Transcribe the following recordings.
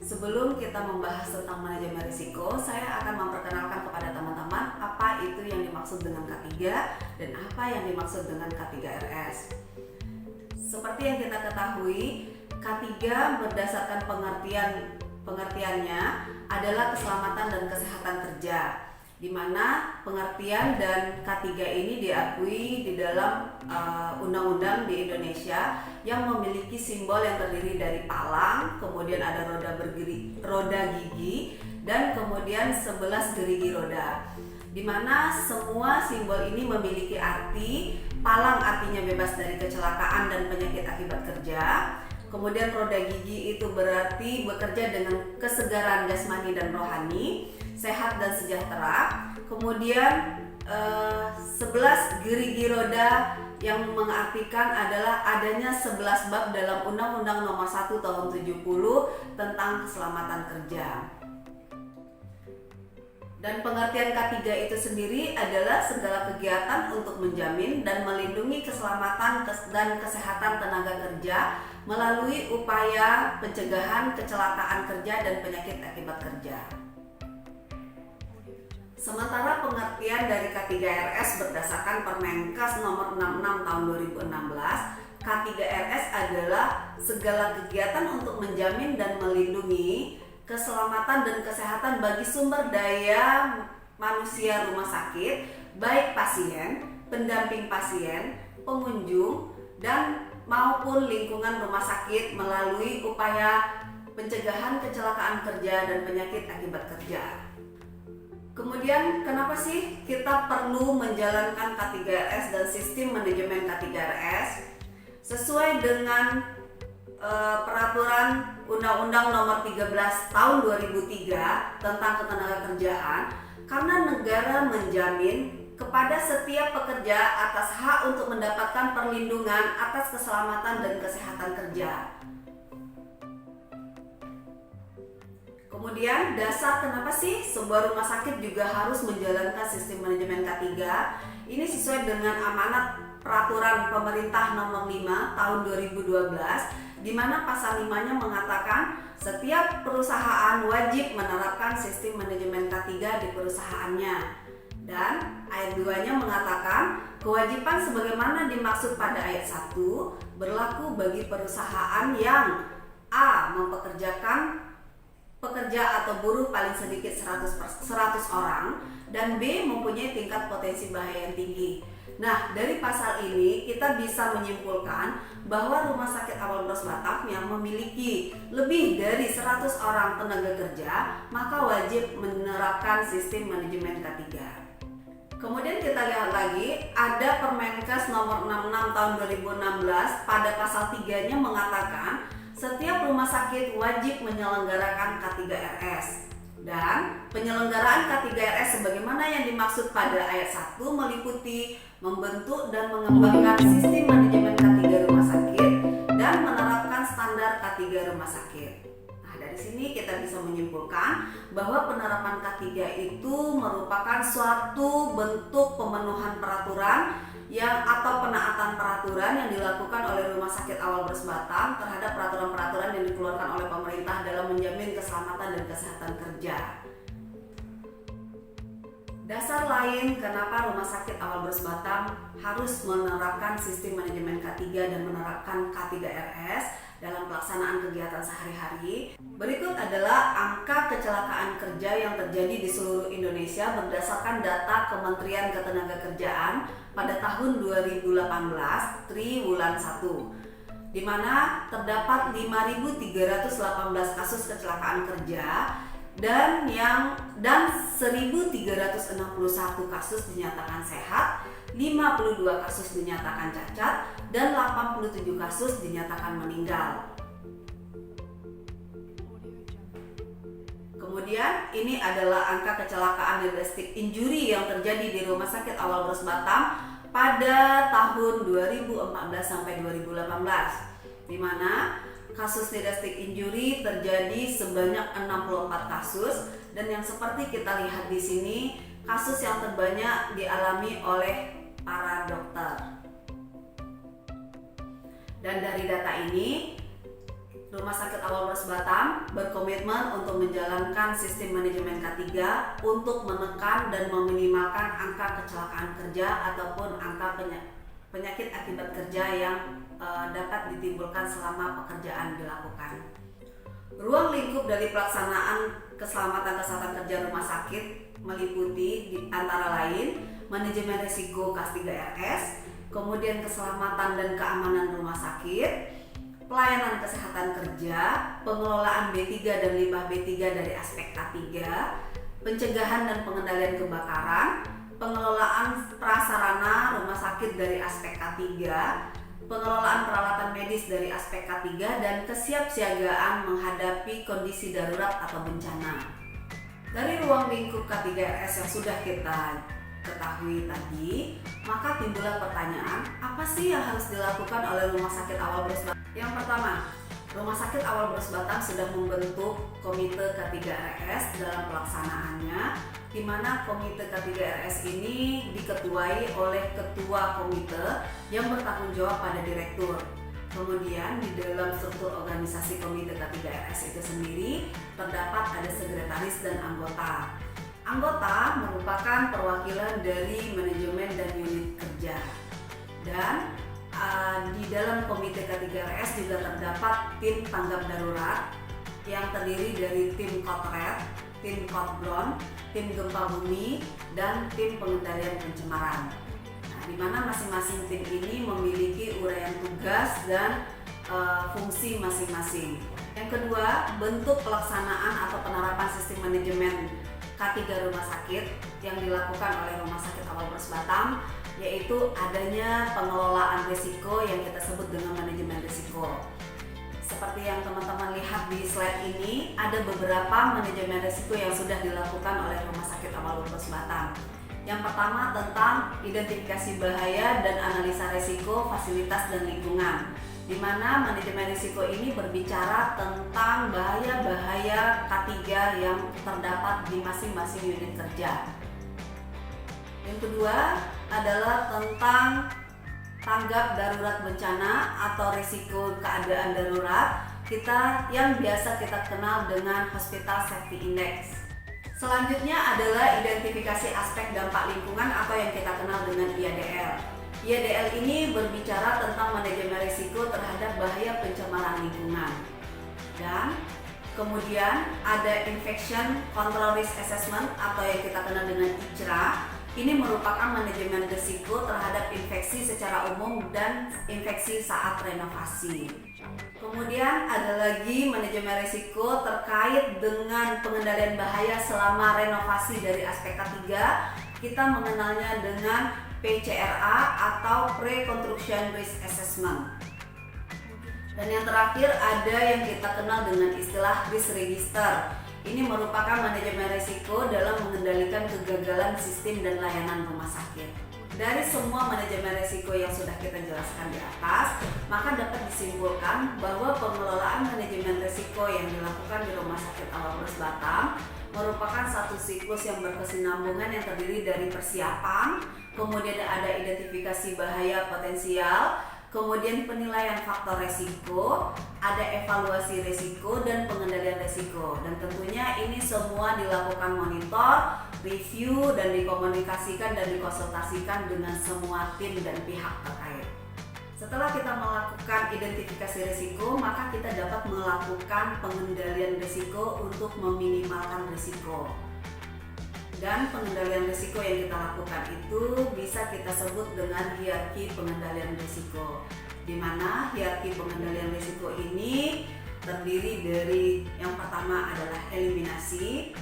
Sebelum kita membahas tentang manajemen risiko, saya akan memperkenalkan kepada teman-teman apa itu yang dimaksud dengan K3 dan apa yang dimaksud dengan K3RS. Seperti yang kita ketahui, K3 berdasarkan pengertiannya adalah keselamatan dan kesehatan kerja, di mana pengertian dan K3 ini diakui di dalam undang-undang di Indonesia yang memiliki simbol yang terdiri dari palang, kemudian ada roda gigi, dan kemudian 11 gerigi roda. Di mana semua simbol ini memiliki arti. Palang artinya bebas dari kecelakaan dan penyakit akibat kerja. Kemudian roda gigi itu berarti bekerja dengan kesegaran jasmani dan rohani, sehat dan sejahtera. Kemudian 11 gerigi roda yang mengartikan adalah adanya 11 bab dalam Undang-Undang Nomor 1 Tahun 70 tentang keselamatan kerja. Dan pengertian K3 itu sendiri adalah segala kegiatan untuk menjamin dan melindungi keselamatan dan kesehatan tenaga kerja melalui upaya pencegahan kecelakaan kerja dan penyakit akibat kerja. Sementara pengertian dari K3RS berdasarkan Permenkes nomor 66 tahun 2016, K3RS adalah segala kegiatan untuk menjamin dan melindungi keselamatan dan kesehatan bagi sumber daya manusia rumah sakit, baik pasien, pendamping pasien, pengunjung, dan maupun lingkungan rumah sakit melalui upaya pencegahan kecelakaan kerja dan penyakit akibat kerja. Kemudian kenapa sih kita perlu menjalankan K3RS dan sistem manajemen K3RS? Sesuai dengan peraturan Undang-Undang Nomor 13 Tahun 2003 tentang ketenagakerjaan, karena negara menjamin kepada setiap pekerja atas hak untuk mendapatkan perlindungan atas keselamatan dan kesehatan kerja. Kemudian dasar kenapa sih sebuah rumah sakit juga harus menjalankan sistem manajemen K3? Ini sesuai dengan amanat peraturan pemerintah nomor 5 tahun 2012, di mana pasal 5-nya mengatakan setiap perusahaan wajib menerapkan sistem manajemen K3 di perusahaannya. Dan ayat 2-nya mengatakan kewajiban sebagaimana dimaksud pada ayat 1 berlaku bagi perusahaan yang A. mempekerjakan pekerja atau buruh paling sedikit 100 orang, dan B. mempunyai tingkat potensi bahaya yang tinggi. Nah, dari pasal ini kita bisa menyimpulkan bahwa Rumah Sakit Awal Bros Batam yang memiliki lebih dari 100 orang tenaga kerja, maka wajib menerapkan sistem manajemen K3. Kemudian kita lihat lagi, ada Permenkes nomor 66 tahun 2016 pada pasal 3-nya mengatakan setiap rumah sakit wajib menyelenggarakan K3RS. Dan penyelenggaraan K3RS sebagaimana yang dimaksud pada ayat 1 meliputi membentuk dan mengembangkan sistem manajemen K3 rumah sakit dan menerapkan standar K3 rumah sakit. Nah, dari sini kita bisa menyimpulkan bahwa penerapan K3 itu merupakan suatu bentuk pemenuhan peraturan atau penaatan peraturan yang dilakukan oleh Rumah Sakit Awal Bros Batam terhadap peraturan-peraturan yang dikeluarkan oleh pemerintah dalam menjamin keselamatan dan kesehatan kerja. Dasar lain kenapa Rumah Sakit Awal Bros Batam harus menerapkan sistem manajemen K3 dan menerapkan K3RS dalam pelaksanaan kegiatan sehari-hari. Berikut adalah angka kecelakaan kerja yang terjadi di seluruh Indonesia berdasarkan data Kementerian Ketenagakerjaan pada tahun 2018 triwulan 1, di mana terdapat 5.318 kasus kecelakaan kerja dan 1.361 kasus dinyatakan sehat, 52 kasus dinyatakan cacat, dan 87 kasus dinyatakan meninggal. Kemudian ini adalah angka kecelakaan domestic injury yang terjadi di Rumah Sakit Awal Bros Batam pada tahun 2014 sampai 2018, di mana kasus domestic injury terjadi sebanyak 64 kasus, dan yang seperti kita lihat di sini kasus yang terbanyak dialami oleh para dokter. Dan dari data ini Rumah Sakit Awal Bros Batam berkomitmen untuk menjalankan sistem manajemen K3 untuk menekan dan meminimalkan angka kecelakaan kerja ataupun angka penyakit akibat kerja yang dapat ditimbulkan selama pekerjaan dilakukan. Ruang lingkup dari pelaksanaan keselamatan kesehatan kerja rumah sakit meliputi antara lain manajemen risiko K3RS, kemudian keselamatan dan keamanan rumah sakit, pelayanan kesehatan kerja, pengelolaan B3 dan limbah B3 dari aspek K3, pencegahan dan pengendalian kebakaran, pengelolaan prasarana rumah sakit dari aspek K3, pengelolaan peralatan medis dari aspek K3, dan kesiapsiagaan menghadapi kondisi darurat atau bencana. Dari ruang lingkup K3RS yang sudah kita ketahui tadi, maka timbullah pertanyaan, apa sih yang harus dilakukan oleh Rumah Sakit Awal Bros Batam? Yang pertama, Rumah Sakit Awal Bros Batam sudah membentuk Komite K3RS dalam pelaksanaannya, di mana Komite K3RS ini diketuai oleh Ketua Komite yang bertanggung jawab pada Direktur. Kemudian di dalam struktur organisasi Komite K3RS itu sendiri terdapat ada sekretaris dan anggota. Anggota merupakan perwakilan dari manajemen dan unit kerja. Dan di dalam Komite K3RS juga terdapat tim tanggap darurat yang terdiri dari tim Kotret, tim Kotbron, tim gempa bumi, dan tim pengendalian pencemaran. Nah, di mana masing-masing tim ini memiliki uraian tugas dan fungsi masing-masing. Yang kedua, bentuk pelaksanaan atau penerapan sistem manajemen K3 rumah sakit yang dilakukan oleh Rumah Sakit Awal Bros Batam, yaitu adanya pengelolaan risiko yang kita sebut dengan manajemen risiko. Seperti yang teman-teman lihat di slide ini, ada beberapa manajemen risiko yang sudah dilakukan oleh Rumah Sakit Awal Bros Batam. Yang pertama tentang identifikasi bahaya dan analisa risiko fasilitas dan lingkungan, di mana manajemen risiko ini berbicara tentang bahaya-bahaya K3 yang terdapat di masing-masing unit kerja. Yang kedua adalah tentang tanggap darurat bencana atau risiko keadaan darurat yang biasa kita kenal dengan Hospital Safety Index. Selanjutnya adalah identifikasi aspek dampak lingkungan atau yang kita kenal dengan IADL. IADL ini berbicara tentang manajemen risiko terhadap bahaya pencemaran lingkungan. Dan kemudian ada Infection Control Risk Assessment atau yang kita kenal dengan ICRA. Ini merupakan manajemen risiko terhadap infeksi secara umum dan infeksi saat renovasi. Kemudian ada lagi manajemen risiko terkait dengan pengendalian bahaya selama renovasi dari aspek K3. Kita mengenalnya dengan PCRA atau Pre-Construction Risk Assessment. Dan yang terakhir ada yang kita kenal dengan istilah Risk Register. Ini merupakan manajemen risiko dalam mengendalikan kegagalan sistem dan layanan rumah sakit. Dari semua manajemen risiko yang sudah kita jelaskan di atas, maka dapat disimpulkan bahwa pengelolaan manajemen risiko yang dilakukan di Rumah Sakit Awal Bros Batam merupakan satu siklus yang berkesinambungan yang terdiri dari persiapan, kemudian ada identifikasi bahaya potensial, kemudian penilaian faktor resiko, ada evaluasi resiko dan pengendalian resiko. Dan tentunya ini semua dilakukan monitor, review, dan dikomunikasikan dan dikonsultasikan dengan semua tim dan pihak terkait. Setelah kita melakukan identifikasi risiko, maka kita dapat melakukan pengendalian risiko untuk meminimalkan risiko. Dan pengendalian risiko yang kita lakukan itu bisa kita sebut dengan hierarki pengendalian risiko, di mana hierarki pengendalian risiko ini terdiri dari yang pertama adalah eliminasi.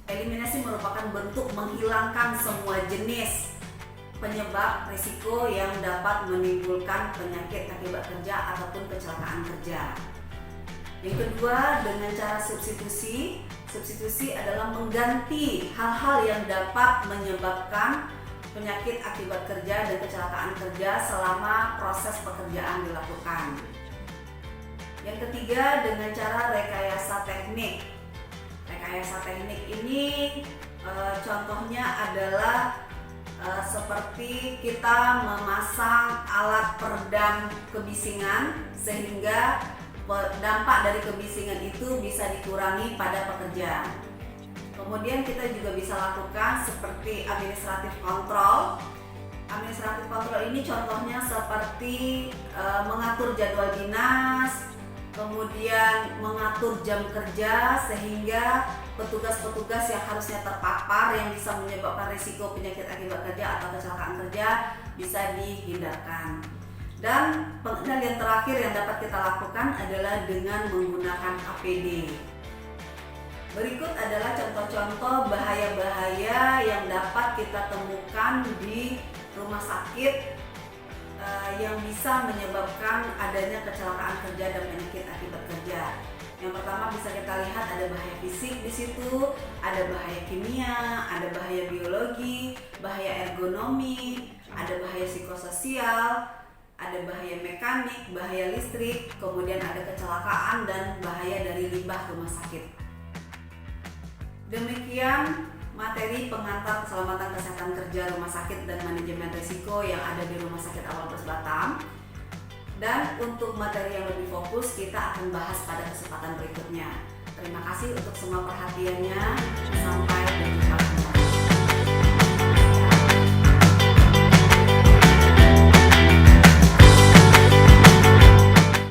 Eliminasi merupakan bentuk menghilangkan semua jenis penyebab risiko yang dapat menimbulkan penyakit akibat kerja ataupun kecelakaan kerja. Yang kedua, dengan cara substitusi. Substitusi adalah mengganti hal-hal yang dapat menyebabkan penyakit akibat kerja dan kecelakaan kerja selama proses pekerjaan dilakukan. Yang ketiga, dengan cara rekayasa teknik. Rekayasa teknik ini contohnya adalah seperti kita memasang alat peredam kebisingan sehingga dampak dari kebisingan itu bisa dikurangi pada pekerja. Kemudian kita juga bisa lakukan seperti administratif kontrol. Administratif kontrol ini contohnya seperti mengatur jadwal dinas, kemudian mengatur jam kerja sehingga petugas-petugas yang harusnya terpapar yang bisa menyebabkan risiko penyakit akibat kerja atau kecelakaan kerja bisa dihindarkan. Dan pengendalian terakhir yang dapat kita lakukan adalah dengan menggunakan APD. Berikut adalah contoh-contoh bahaya-bahaya yang dapat kita temukan di rumah sakit yang bisa menyebabkan adanya kecelakaan kerja dan penyakit akibat kerja. Yang pertama bisa kita lihat ada bahaya fisik di situ, ada bahaya kimia, ada bahaya biologi, bahaya ergonomi, ada bahaya psikososial, ada bahaya mekanik, bahaya listrik, kemudian ada kecelakaan dan bahaya dari limbah rumah sakit. Demikian materi pengantar keselamatan kesehatan kerja rumah sakit dan manajemen risiko yang ada di Rumah Sakit Awal Plus Batam. Dan untuk materi yang lebih fokus kita akan bahas pada kesempatan berikutnya. Terima kasih untuk semua perhatiannya.